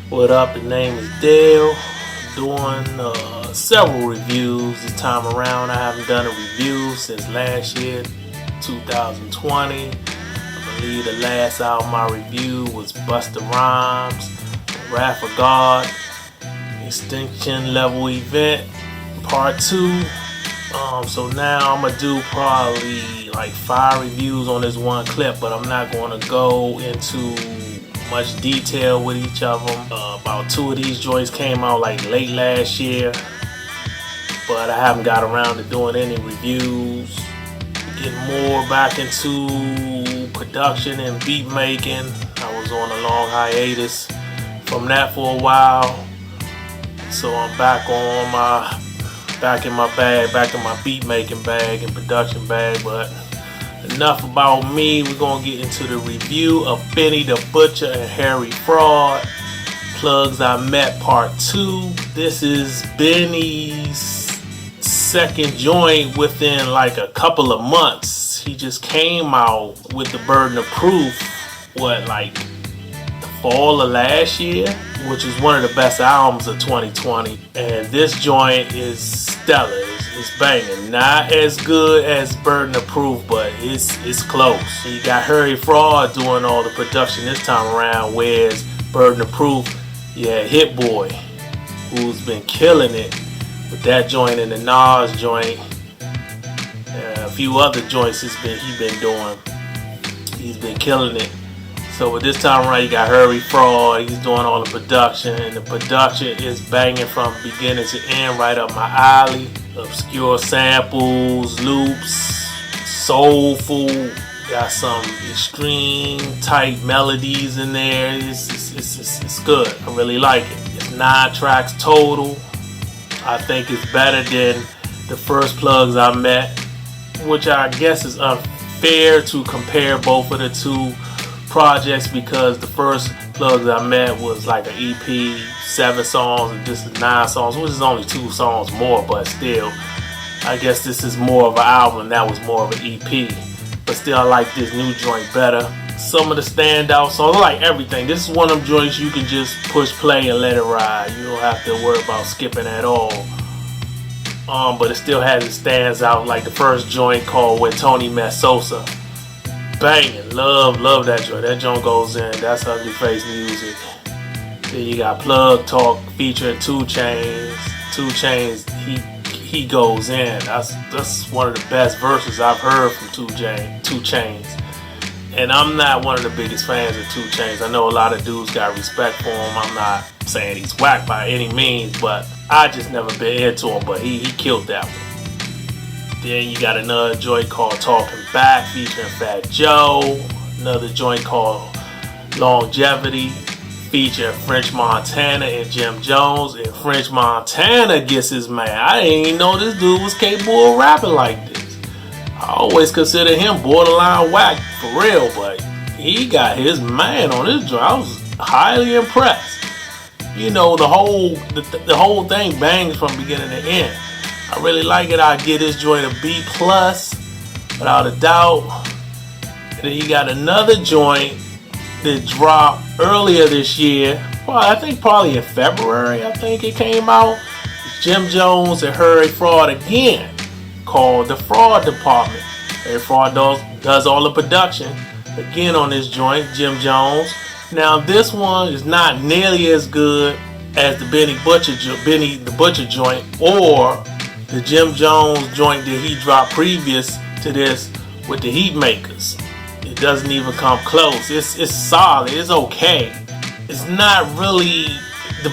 What up? The name is Dale. Doing several reviews this time around. I haven't done a review since last year, 2020. I believe the last album I reviewed was Busta Rhymes, Wrath of God, Extinction Level Event, Part 2. So now I'm going to do probably like 5 reviews on this one clip, but I'm not going to go into much detail with each of them. About 2 of these joints came out like late last year, but I haven't got around to doing any reviews. Getting more back into production and beat making. I was on a long hiatus from that for a while, so I'm back in my beat making bag and production bag. But enough about me. We're gonna get into the review of Benny the Butcher and Harry Fraud, Plugs I Met Part 2. This is Benny's second joint within like a couple of months. He just came out with The Burden of Proof, like the fall of last year, which is one of the best albums of 2020. And this joint is stellar. It's banging. Not as good as Burden of Proof, but it's close. You got Harry Fraud doing all the production this time around, whereas Burden of Proof, Hit Boy, who's been killing it with that joint and the Nas joint. A few other joints he's been doing. He's been killing it. So with this time around, you got Harry Fraud. He's doing all the production, and the production is banging from beginning to end, right up my alley. Obscure samples, loops, soulful. Got some extreme type melodies in there. It's good. I really like it. It's 9 tracks total. I think it's better than the first Plugs I Met, which I guess is unfair to compare both of the two projects, because the first Plugs I Met was like an EP, 7 songs, and this is 9 songs, which is only 2 songs more, but still, I guess this is more of an album and that was more of an EP. But still, I like this new joint better. Some of the standout songs, I like everything. This is one of them joints you can just push play and let it ride. You don't have to worry about skipping at all. But it still has its stands out, like the first joint called When Tony Met Sosa. Banging, love that joint. That joint goes in. That's Ugly Face music. Then you got Plug Talk featuring 2 Chainz. 2 Chainz, he goes in. That's one of the best verses I've heard from 2 Chainz. And I'm not one of the biggest fans of 2 Chainz. I know a lot of dudes got respect for him. I'm not saying he's whack by any means, but I just never been into him. But he killed that one. Then you got another joint called Talking Back featuring Fat Joe. Another joint called Longevity featuring French Montana and Jim Jones. And French Montana gets his man. I didn't even know this dude was capable of rapping like this. I always consider him borderline whack for real, but he got his man on this joint. I was highly impressed. You know, the whole thing bangs from beginning to end. I really like it. I give this joint a B+, without a doubt. And then you got another joint that dropped earlier this year. Well, I think probably in February. I think it came out. It's Jim Jones and Harry Fraud again, called The Fraud Department. Harry Fraud does all the production again on this joint. Jim Jones. Now this one is not nearly as good as the Benny the Butcher joint, or the Jim Jones joint that he dropped previous to this with the Heat Makers. It doesn't even come close. It's solid. It's okay. It's not really, the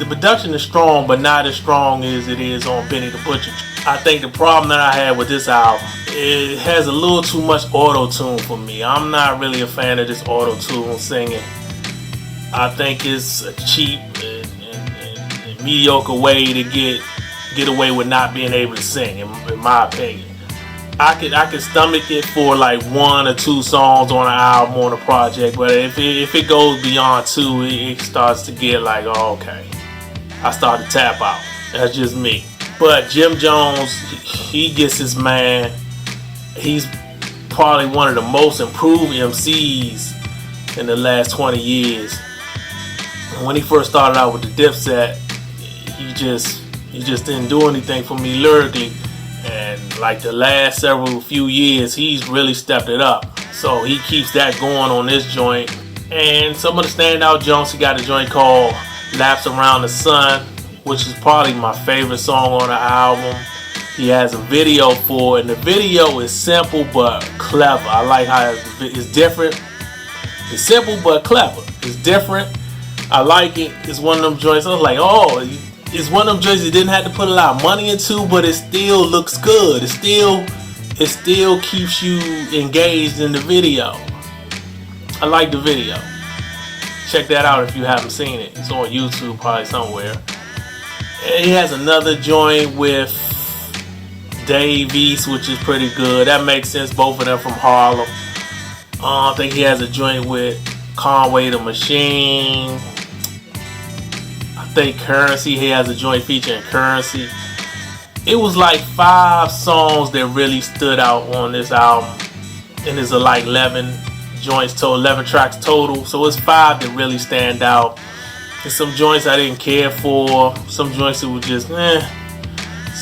production is strong, but not as strong as it is on Benny the Butcher. I think the problem that I had with this album, it has a little too much auto-tune for me. I'm not really a fan of this auto-tune singing. I think it's a cheap and mediocre way to get away with not being able to sing, in my opinion. I could stomach it for like 1 or 2 songs on an album, on a project, but if it goes beyond 2, it starts to get like, oh, okay, I start to tap out. That's just me. But Jim Jones, he gets his man. He's probably one of the most improved MCs in the last 20 years. When he first started out with the Dipset, he just didn't do anything for me lyrically. And like the last few years, he's really stepped it up. So he keeps that going on this joint. And some of the standout joints, he got a joint called Laps Around the Sun, which is probably my favorite song on the album. He has a video for it, and the video is simple but clever. I like how it's different. It's simple but clever. It's different. I like it. It's one of them joints. I was like, oh, it's one of them joints you didn't have to put a lot of money into, but it still looks good. It still keeps you engaged in the video. I like the video. Check that out if you haven't seen it. It's on YouTube probably somewhere. And he has another joint with Dave East, which is pretty good. That makes sense. Both of them from Harlem. I think he has a joint with Conway the Machine. I think Currency. He has a joint featuring Currency. It was like 5 songs that really stood out on this album, and there's like 11 joints total, 11 tracks total. So it's 5 that really stand out. There's some joints I didn't care for. Some joints that were just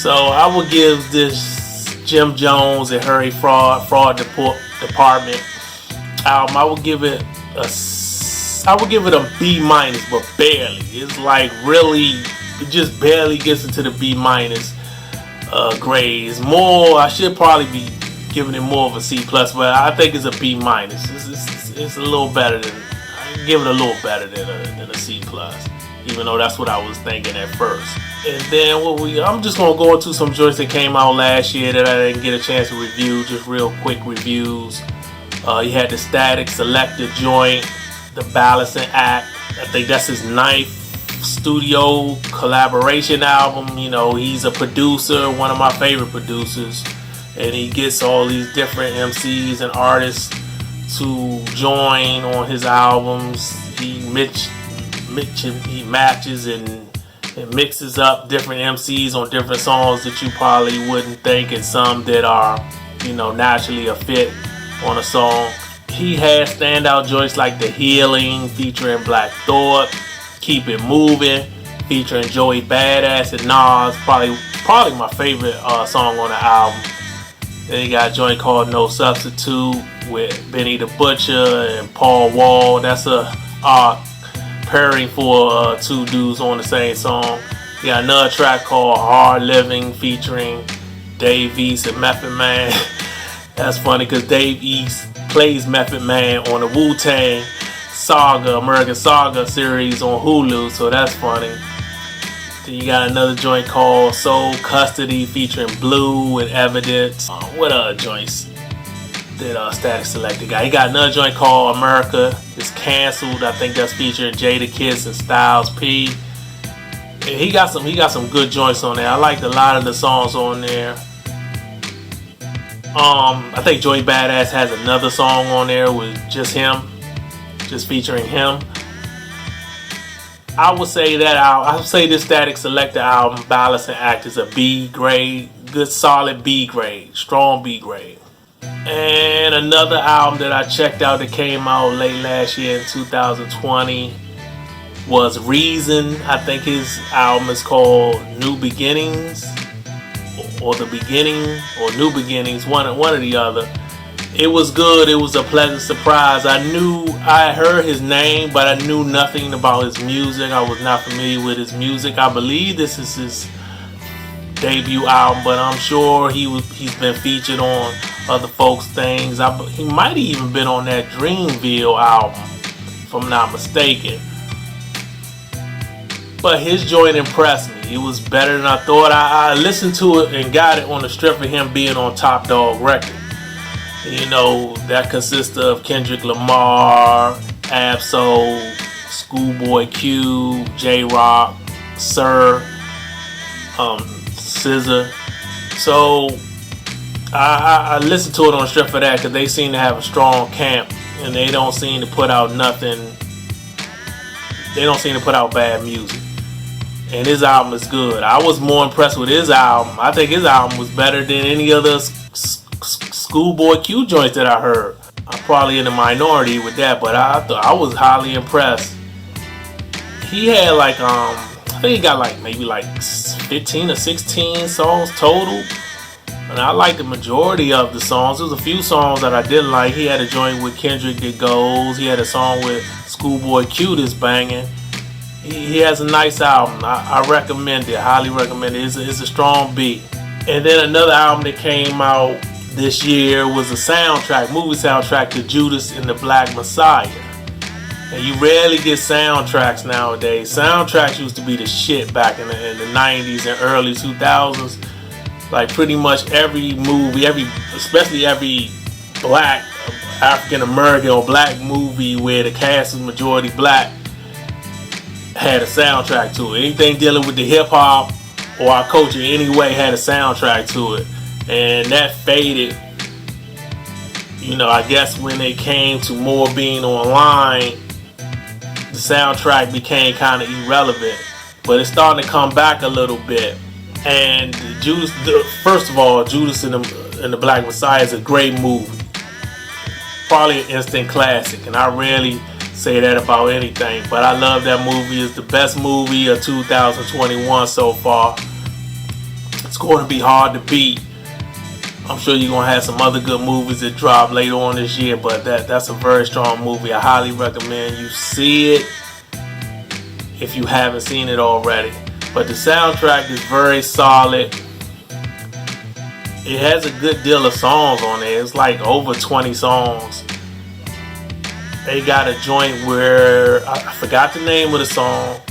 So I would give this Jim Jones and Harry Fraud Department album, I would give it a B minus, but barely. It's like really, it just barely gets into the B minus grade. It's more, I should probably be giving it more of a C plus, but I think it's a B minus. It's a little better than, I give it a little better than a C plus, even though that's what I was thinking at first. And then I'm just gonna go into some joints that came out last year that I didn't get a chance to review. Just real quick reviews. You had the STATIK SELEKTAH joint, the Balancing Act. I think that's his 9th studio collaboration album. You know, he's a producer, one of my favorite producers, and he gets all these different MCs and artists to join on his albums. He matches and mixes up different MCs on different songs that you probably wouldn't think, and some that are, you know, naturally a fit on a song. He has standout joints like The Healing featuring Black Thought, Keep It Moving featuring Joey Badass and Nas, probably my favorite song on the album. Then he got a joint called No Substitute with Benny the Butcher and Paul Wall. That's a pairing for 2 dudes on the same song. He got another track called Hard Living featuring Dave East and Method Man. That's funny because Dave East plays Method Man on the Wu-Tang Saga, American Saga series on Hulu, so that's funny. Then you got another joint called Soul Custody featuring Blue and Evidence. What other joints that STATIK SELEKTAH got? He got another joint called America Is Cancelled. I think that's featuring Jadakiss and Styles P. And he got some good joints on there. I liked a lot of the songs on there. I think Joey Badass has another song on there with just featuring him. I would say this STATIK SELEKTAH album, Balancing Act, is a B grade, good solid B grade, strong B grade. And another album that I checked out that came out late last year in 2020 was Reason. I think his album is called New Beginnings, or The Beginning, or New Beginnings, one or the other. It was good. It was a pleasant surprise. I heard his name, but I knew nothing about his music. I was not familiar with his music. I believe this is his debut album, but I'm sure he's been featured on other folks' things. He might have even been on that Dreamville album, if I'm not mistaken. But his joint impressed me. It was better than I thought. I listened to it and got it on the strength of him being on Top Dog Records. You know, that consists of Kendrick Lamar, Ab-Soul, Schoolboy Q, J-Rock, Sir, SZA. So I listened to it on the strength of that because they seem to have a strong camp and they don't seem to put out nothing. They don't seem to put out bad music. And his album is good. I was more impressed with his album. I think his album was better than any other Schoolboy Q joints that I heard. I'm probably in the minority with that, but I was highly impressed. he had like I think he got like maybe like 15 or 16 songs total. And I like the majority of the songs. There's a few songs that I didn't like. He had a joint with Kendrick that goes. He had a song with Schoolboy Q that's banging. He has a nice album. I recommend it. Highly recommend it. It's a strong beat. And then another album that came out this year was a soundtrack, movie soundtrack to Judas and the Black Messiah. And you rarely get soundtracks nowadays. Soundtracks used to be the shit back in the 90s and early 2000s. Like pretty much every movie, especially every black, African American or black movie where the cast is majority black had a soundtrack to it. Anything dealing with the hip hop or our culture anyway had a soundtrack to it. And that faded, you know, I guess when they came to more being online, the soundtrack became kind of irrelevant. But it's starting to come back a little bit. And Judas, first of all, Judas and the Black Messiah is a great movie. Probably an instant classic, and I rarely say that about anything, but I love that movie. It's the best movie of 2021 so far. It's going to be hard to beat. I'm sure you're going to have some other good movies that drop later on this year, but that's a very strong movie. I highly recommend you see it if you haven't seen it already. But the soundtrack is very solid. It has a good deal of songs on there. It's like over 20 songs. They got a joint where I forgot the name of the song,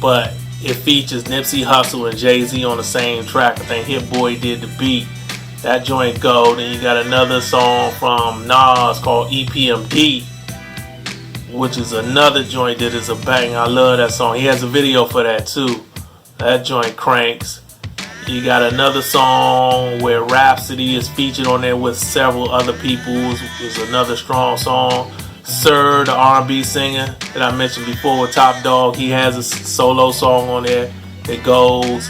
but it features Nipsey Hussle and Jay-Z on the same track. I think Hit Boy did the beat. That joint go. Then you got another song from Nas called EPMD, which is another joint that is a bang. I love that song. He has a video for that too. That joint cranks. You got another song where Rhapsody is featured on there with several other people. It's another strong song. Sir, the R&B singer that I mentioned before with Top Dog, he has a solo song on there that goes.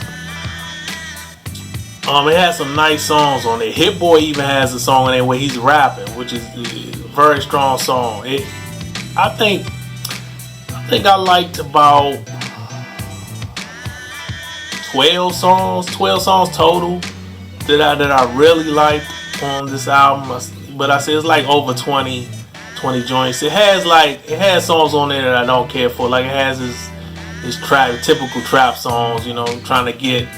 It has some nice songs on there. Hit Boy even has a song on there where he's rapping, which is a very strong song. I think I liked about 12 songs total that I really liked on this album. But I say it's like over 20 joints. It has songs on there that I don't care for. Like it has his typical trap songs, you know, trying to get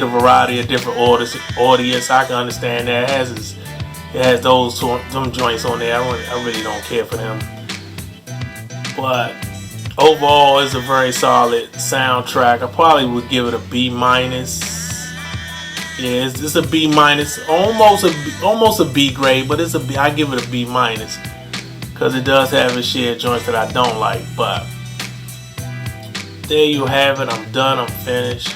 a variety of different audience. I can understand that. It has them joints on there. I really don't care for them. But overall, it's a very solid soundtrack. I probably would give it a B-. Yeah, it's a B-, almost a B grade, but I give it a B- because it does have its share of joints that I don't like. But there you have it. I'm done. I'm finished.